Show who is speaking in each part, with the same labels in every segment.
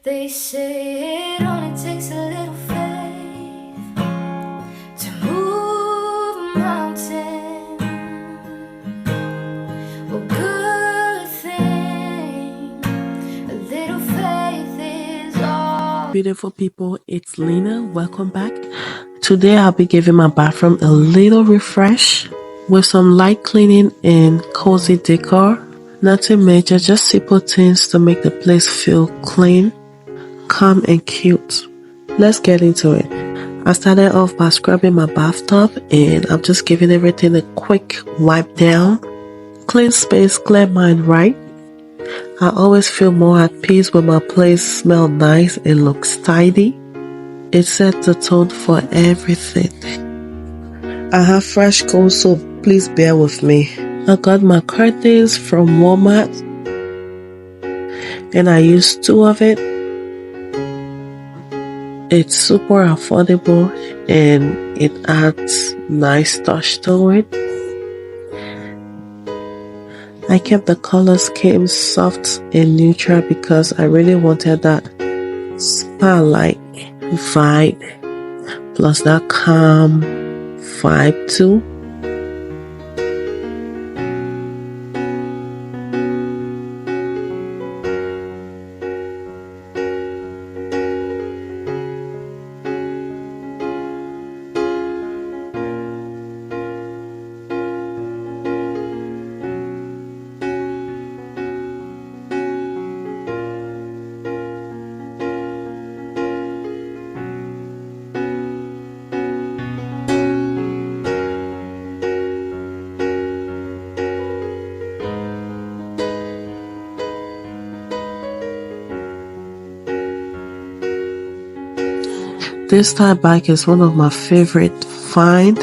Speaker 1: They say it only takes a little faith to move a mountain. Well, good thing a little faith is all.
Speaker 2: Beautiful people, it's Leeneh. Welcome back. Today I'll be giving my bathroom a little refresh with some light cleaning and cozy decor. Nothing major, just simple things to make the place feel clean, calm and cute. Let's get into it. I started off by scrubbing my bathtub and I'm just giving everything a quick wipe down. Clean space, clear mind, right? I always feel more at peace when my place smells nice and looks tidy. It sets the tone for everything. I have fresh coats, so please bear with me. I got my curtains from Walmart and I used 2 of it. It's super affordable and it adds nice touch to it. I kept the color scheme soft and neutral because I really wanted that spa-like vibe plus that calm vibe too. This tie bag is one of my favorite find.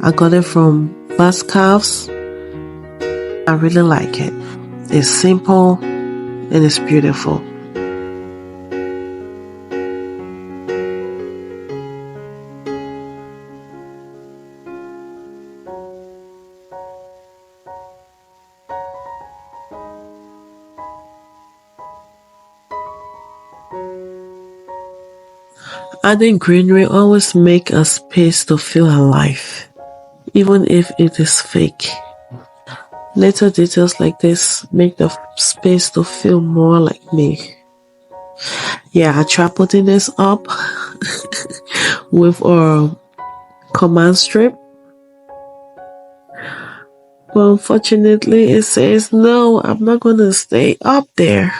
Speaker 2: I got it from Bascavs. I really like it. It's simple and it's beautiful. Adding greenery always makes a space to feel alive, even if it is fake. Little details like this make the space to feel more like me. Yeah, I tried putting this up with a command strip, but unfortunately it says no, I'm not gonna stay up there.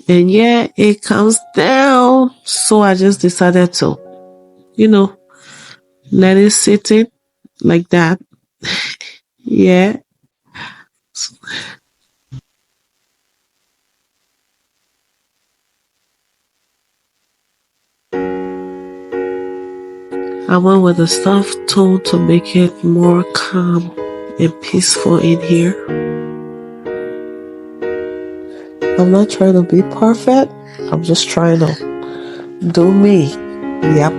Speaker 2: And yeah, it comes down. So I just decided to, let it sit in like that. Yeah. I went with the soft tone to make it more calm and peaceful in here. I'm not trying to be perfect. I'm just trying to do me. Yep.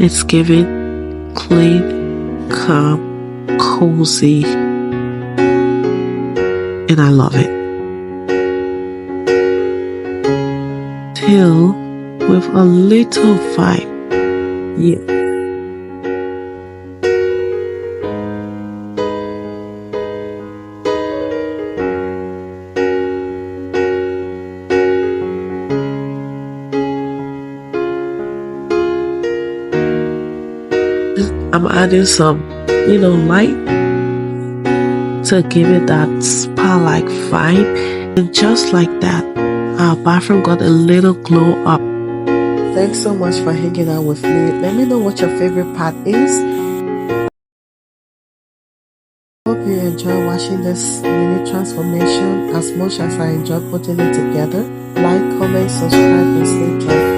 Speaker 2: It's giving clean, calm, cozy, and I love it. Till with a little vibe. Yeah. I'm adding some, light to give it that spa-like vibe. And just like that, our bathroom got a little glow up. Thanks so much for hanging out with me. Let me know what your favorite part is. Hope you enjoy watching this mini transformation as much as I enjoy putting it together. Like, comment, subscribe, and stay tuned.